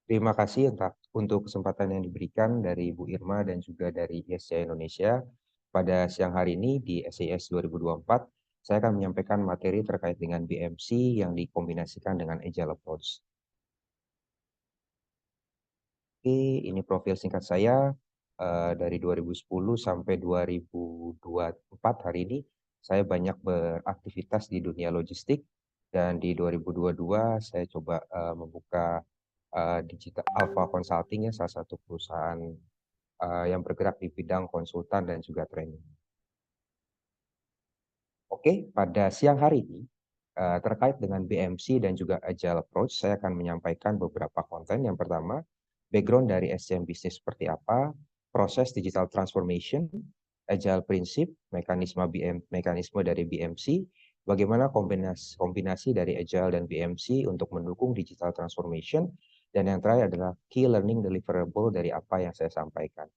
Terima kasih untuk kesempatan yang diberikan dari Bu Irma dan juga dari ISCI Indonesia. Pada siang hari ini di SIS 2024, saya akan menyampaikan materi terkait dengan BMC yang dikombinasikan dengan Agile Approach. Oke, ini profil singkat saya dari 2010 sampai 2024 hari ini. Saya banyak beraktivitas di dunia logistik dan di 2022 saya coba membuka Digital Alpha Consulting ya, salah satu perusahaan yang bergerak di bidang konsultan dan juga training. Oke, pada siang hari ini terkait dengan BMC dan juga Agile Approach, saya akan menyampaikan beberapa konten. Yang pertama, background dari SCM Business seperti apa, proses digital transformation, Agile prinsip, mekanisme dari BMC, bagaimana kombinasi dari Agile dan BMC untuk mendukung digital transformation, dan yang terakhir adalah key learning deliverable dari apa yang saya sampaikan.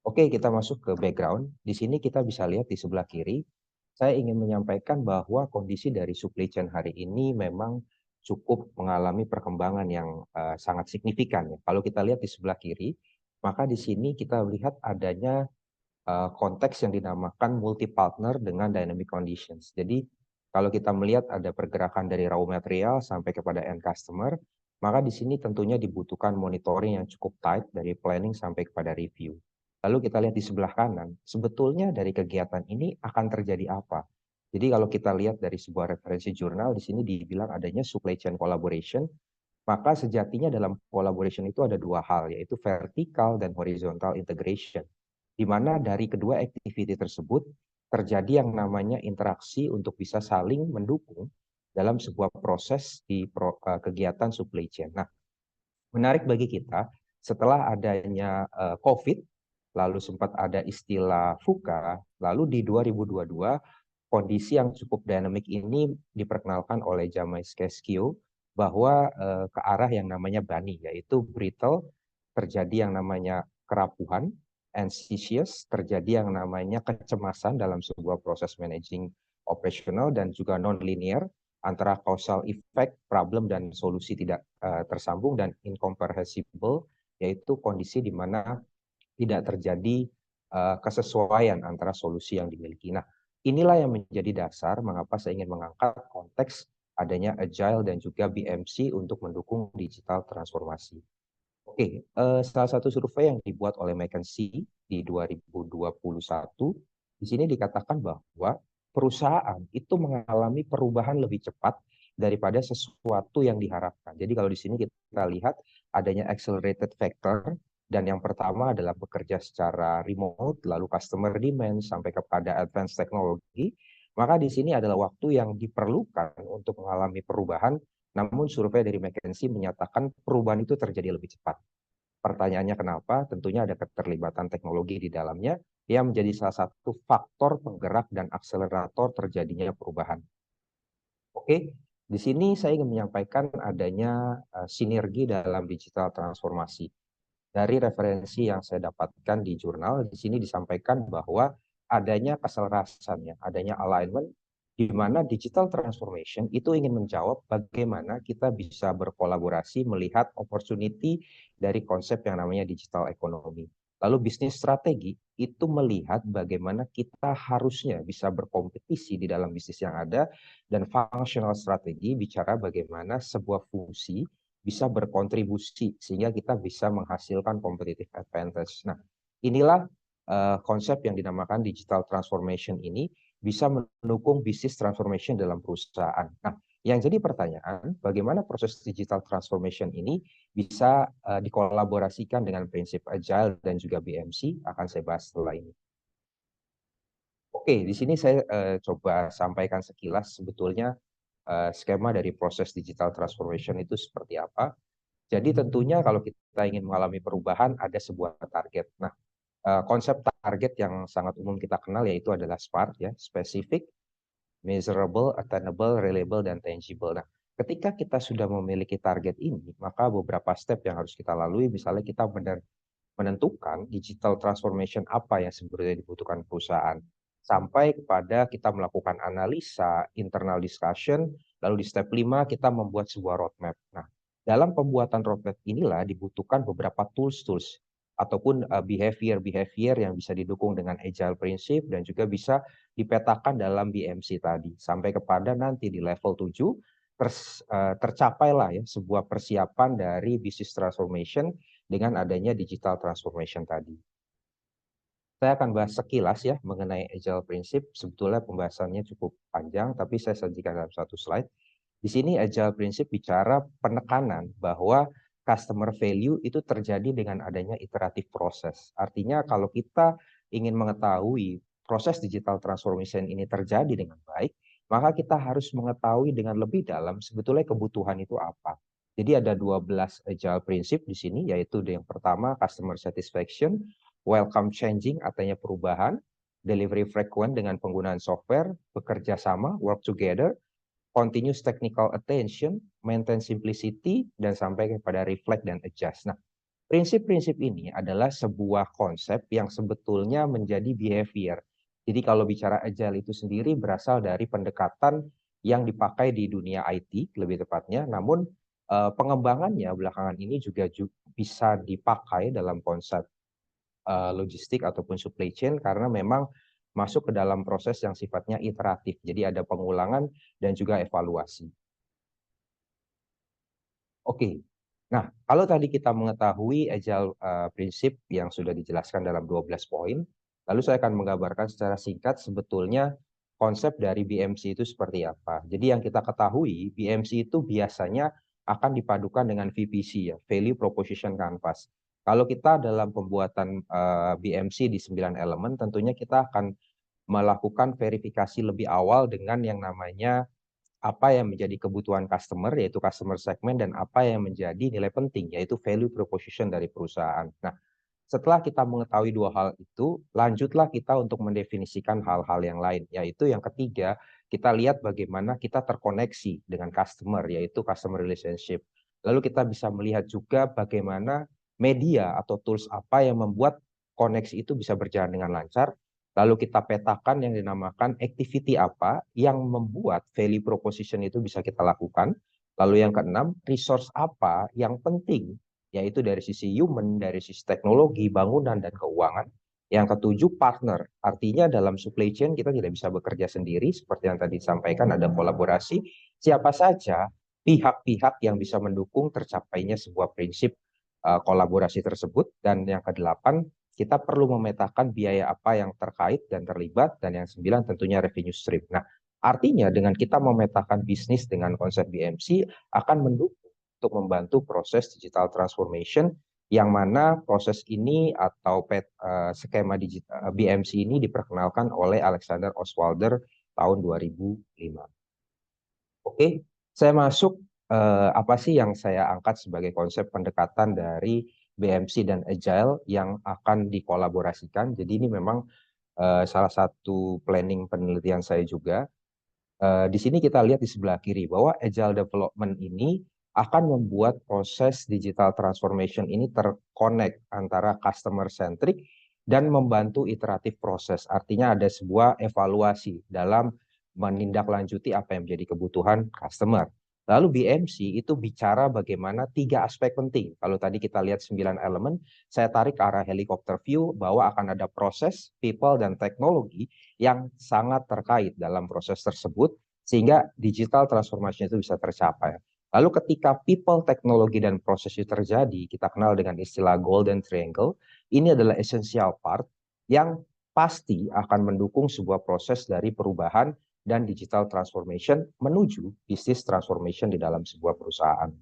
Oke, kita masuk ke background. Di sini kita bisa lihat di sebelah kiri, saya ingin menyampaikan bahwa kondisi dari supply chain hari ini memang cukup mengalami perkembangan yang sangat signifikan. Kalau kita lihat di sebelah kiri, maka di sini kita lihat adanya konteks yang dinamakan multi partner dengan dynamic conditions. Jadi kalau kita melihat ada pergerakan dari raw material sampai kepada end customer, maka di sini tentunya dibutuhkan monitoring yang cukup tight dari planning sampai kepada review. Lalu kita lihat di sebelah kanan, sebetulnya dari kegiatan ini akan terjadi apa? Jadi kalau kita lihat dari sebuah referensi jurnal, di sini dibilang adanya supply chain collaboration, maka sejatinya dalam collaboration itu ada dua hal, yaitu vertical dan horizontal integration. Di mana dari kedua activity tersebut terjadi yang namanya interaksi untuk bisa saling mendukung dalam sebuah proses di kegiatan supply chain. Nah, menarik bagi kita, setelah adanya COVID, lalu sempat ada istilah VUCA, lalu di 2022 kondisi yang cukup dinamik ini diperkenalkan oleh James Keskio bahwa ke arah yang namanya BANI, yaitu brittle, terjadi yang namanya kerapuhan, anxious, terjadi yang namanya kecemasan dalam sebuah proses managing operational, dan juga non-linear, antara causal effect, problem, dan solusi tidak tersambung, dan incomprehensible, yaitu kondisi di mana tidak terjadi kesesuaian antara solusi yang dimiliki. Nah, inilah yang menjadi dasar mengapa saya ingin mengangkat konteks adanya Agile dan juga BMC untuk mendukung digital transformasi. Oke, salah satu survei yang dibuat oleh McKinsey di 2021, di sini dikatakan bahwa perusahaan itu mengalami perubahan lebih cepat daripada sesuatu yang diharapkan. Jadi kalau di sini kita lihat adanya accelerated factor, dan yang pertama adalah bekerja secara remote, lalu customer demand, sampai kepada advanced technology, maka di sini adalah waktu yang diperlukan untuk mengalami perubahan. Namun survei dari McKinsey menyatakan perubahan itu terjadi lebih cepat. Pertanyaannya kenapa? Tentunya ada keterlibatan teknologi di dalamnya yang menjadi salah satu faktor penggerak dan akselerator terjadinya perubahan. Oke, di sini saya ingin menyampaikan adanya sinergi dalam digital transformasi. Dari referensi yang saya dapatkan di jurnal, di sini disampaikan bahwa adanya keselarasan, adanya alignment, di mana digital transformation itu ingin menjawab bagaimana kita bisa berkolaborasi melihat opportunity dari konsep yang namanya digital economy. Lalu bisnis strategi itu melihat bagaimana kita harusnya bisa berkompetisi di dalam bisnis yang ada, dan functional strategi bicara bagaimana sebuah fungsi bisa berkontribusi sehingga kita bisa menghasilkan competitive advantage. Nah, inilah konsep yang dinamakan digital transformation ini bisa mendukung bisnis transformation dalam perusahaan. Nah, yang jadi pertanyaan, bagaimana proses digital transformation ini bisa dikolaborasikan dengan prinsip Agile dan juga BMC, akan saya bahas setelah ini. Oke, di sini saya coba sampaikan sekilas sebetulnya skema dari proses digital transformation itu seperti apa. Jadi tentunya kalau kita ingin mengalami perubahan ada sebuah target. Nah, konsep target yang sangat umum kita kenal yaitu adalah SMART ya, specific, measurable, attainable, reliable, dan tangible. Nah, ketika kita sudah memiliki target ini, maka beberapa step yang harus kita lalui, misalnya kita menentukan digital transformation apa yang sebenarnya dibutuhkan perusahaan. Sampai kepada kita melakukan analisa, internal discussion, lalu di step 5 kita membuat sebuah roadmap. Nah, Dalam pembuatan roadmap inilah dibutuhkan beberapa tools-tools ataupun behavior-behavior yang bisa didukung dengan agile prinsip dan juga bisa dipetakan dalam BMC tadi. Sampai kepada nanti di level 7 tercapailah ya sebuah persiapan dari business transformation dengan adanya digital transformation tadi. Saya akan bahas sekilas ya mengenai agile prinsip. Sebetulnya pembahasannya cukup panjang, tapi saya sajikan dalam satu slide. Di sini agile prinsip bicara penekanan bahwa customer value itu terjadi dengan adanya iteratif proses. Artinya kalau kita ingin mengetahui proses digital transformation ini terjadi dengan baik, maka kita harus mengetahui dengan lebih dalam sebetulnya kebutuhan itu apa. Jadi ada 12 agile prinsip di sini, yaitu yang pertama customer satisfaction, welcome changing artinya perubahan, delivery frequent dengan penggunaan software, bekerja sama, work together, continuous technical attention, maintain simplicity, dan sampai kepada reflect dan adjust. Nah, prinsip-prinsip ini adalah sebuah konsep yang sebetulnya menjadi behavior. Jadi kalau bicara agile itu sendiri berasal dari pendekatan yang dipakai di dunia IT lebih tepatnya, namun pengembangannya belakangan ini juga bisa dipakai dalam konsep logistik ataupun supply chain karena memang masuk ke dalam proses yang sifatnya iteratif. Jadi ada pengulangan dan juga evaluasi. Oke. Nah, kalau tadi kita mengetahui agile prinsip yang sudah dijelaskan dalam 12 poin, lalu saya akan menggambarkan secara singkat sebetulnya konsep dari BMC itu seperti apa. Jadi yang kita ketahui, BMC itu biasanya akan dipadukan dengan VPC ya, Value Proposition Canvas. Kalau kita dalam pembuatan BMC di 9 elemen, tentunya kita akan melakukan verifikasi lebih awal dengan yang namanya apa yang menjadi kebutuhan customer, yaitu customer segment, dan apa yang menjadi nilai penting, yaitu value proposition dari perusahaan. Nah, setelah kita mengetahui dua hal itu, lanjutlah kita untuk mendefinisikan hal-hal yang lain, yaitu yang ketiga, kita lihat bagaimana kita terkoneksi dengan customer, yaitu customer relationship. Lalu kita bisa melihat juga bagaimana media atau tools apa yang membuat koneksi itu bisa berjalan dengan lancar. Lalu kita petakan yang dinamakan activity apa yang membuat value proposition itu bisa kita lakukan. Lalu yang keenam, resource apa yang penting, yaitu dari sisi human, dari sisi teknologi, bangunan, dan keuangan. Yang ketujuh, partner. Artinya dalam supply chain kita tidak bisa bekerja sendiri, seperti yang tadi disampaikan, ada kolaborasi. Siapa saja pihak-pihak yang bisa mendukung tercapainya sebuah prinsip kolaborasi tersebut. Dan yang kedelapan, kita perlu memetakan biaya apa yang terkait dan terlibat, dan yang 9 tentunya revenue stream. Nah, artinya dengan kita memetakan bisnis dengan konsep BMC akan mendukung untuk membantu proses digital transformation yang mana proses ini atau skema digital BMC ini diperkenalkan oleh Alexander Osterwalder tahun 2005. Oke, saya masuk apa sih yang saya angkat sebagai konsep pendekatan dari BMC dan Agile yang akan dikolaborasikan. Jadi ini memang salah satu planning penelitian saya juga. Di sini kita lihat di sebelah kiri bahwa Agile Development ini akan membuat proses digital transformation ini terkonek antara customer centric dan membantu iteratif proses. Artinya ada sebuah evaluasi dalam menindaklanjuti apa yang menjadi kebutuhan customer. Lalu BMC itu bicara bagaimana 3 aspek penting. Kalau tadi kita lihat 9 elemen, saya tarik ke arah helikopter view bahwa akan ada proses, people, dan teknologi yang sangat terkait dalam proses tersebut sehingga digital transformation itu bisa tercapai. Lalu ketika people, teknologi, dan proses itu terjadi, kita kenal dengan istilah golden triangle, ini adalah essential part yang pasti akan mendukung sebuah proses dari perubahan dan digital transformation menuju business transformation di dalam sebuah perusahaan.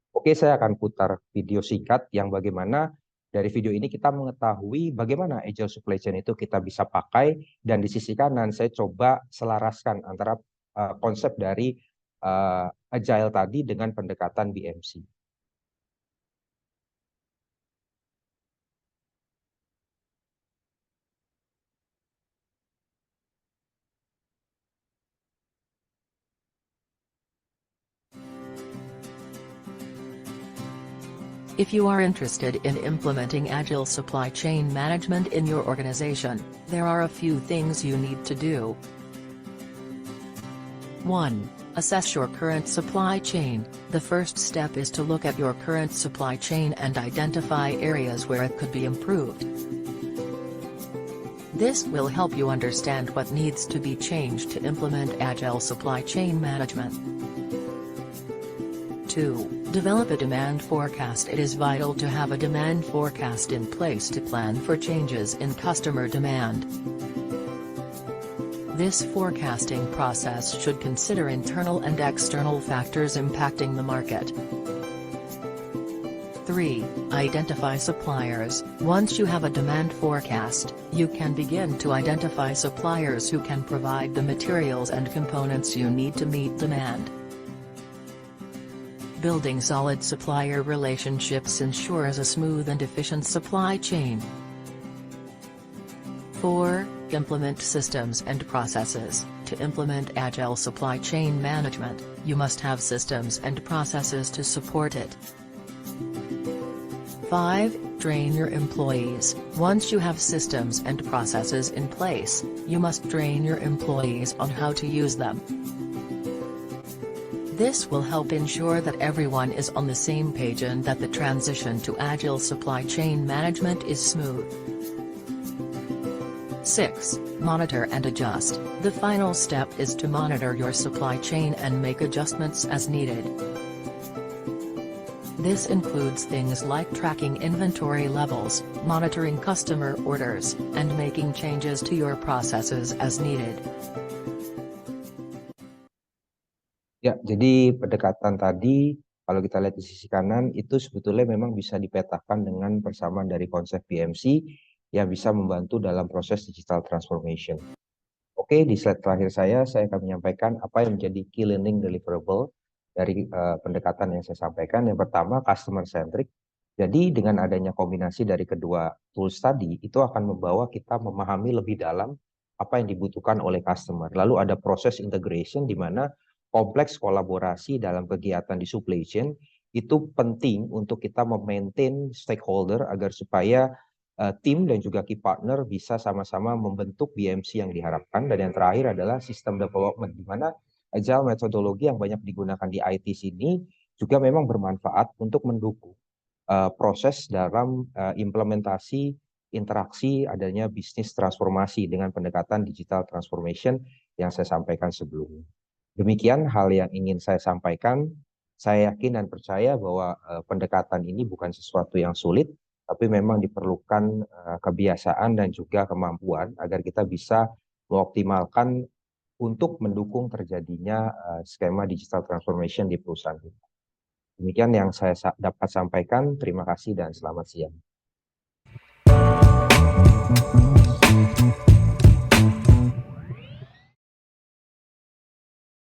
Oke, saya akan putar video singkat yang bagaimana dari video ini kita mengetahui bagaimana agile supply chain itu kita bisa pakai, dan di sisi kanan saya coba selaraskan antara konsep dari agile tadi dengan pendekatan BMC. If you are interested in implementing agile supply chain management in your organization, there are a few things you need to do. 1. Assess your current supply chain. The first step is to look at your current supply chain and identify areas where it could be improved. This will help you understand what needs to be changed to implement agile supply chain management. 2. Develop a demand forecast. It is vital to have a demand forecast in place to plan for changes in customer demand. This forecasting process should consider internal and external factors impacting the market. 3. Identify suppliers. Once you have a demand forecast, you can begin to identify suppliers who can provide the materials and components you need to meet demand. Building solid supplier relationships ensures a smooth and efficient supply chain. 4. Implement systems and processes. To implement agile supply chain management, you must have systems and processes to support it. 5. Train your employees. Once you have systems and processes in place, you must train your employees on how to use them. This will help ensure that everyone is on the same page and that the transition to agile supply chain management is smooth. 6. Monitor and adjust. The final step is to monitor your supply chain and make adjustments as needed. This includes things like tracking inventory levels, monitoring customer orders, and making changes to your processes as needed. Ya, jadi pendekatan tadi, kalau kita lihat di sisi kanan, itu sebetulnya memang bisa dipetakan dengan persamaan dari konsep BMC yang bisa membantu dalam proses digital transformation. Oke, di slide terakhir saya akan menyampaikan apa yang menjadi key learning deliverable dari pendekatan yang saya sampaikan. Yang pertama, customer centric. Jadi dengan adanya kombinasi dari kedua tools tadi, itu akan membawa kita memahami lebih dalam apa yang dibutuhkan oleh customer. Lalu ada proses integration di mana kompleks kolaborasi dalam kegiatan di supply chain itu penting untuk kita memaintain stakeholder agar supaya tim dan juga key partner bisa sama-sama membentuk BMC yang diharapkan. Dan yang terakhir adalah system development, di mana agile metodologi yang banyak digunakan di IT sini juga memang bermanfaat untuk mendukung proses dalam implementasi interaksi adanya bisnis transformasi dengan pendekatan digital transformation yang saya sampaikan sebelumnya. Demikian hal yang ingin saya sampaikan. Saya yakin dan percaya bahwa pendekatan ini bukan sesuatu yang sulit, tapi memang diperlukan kebiasaan dan juga kemampuan agar kita bisa mengoptimalkan untuk mendukung terjadinya skema digital transformation di perusahaan kita. Demikian yang saya dapat sampaikan. Terima kasih dan selamat siang.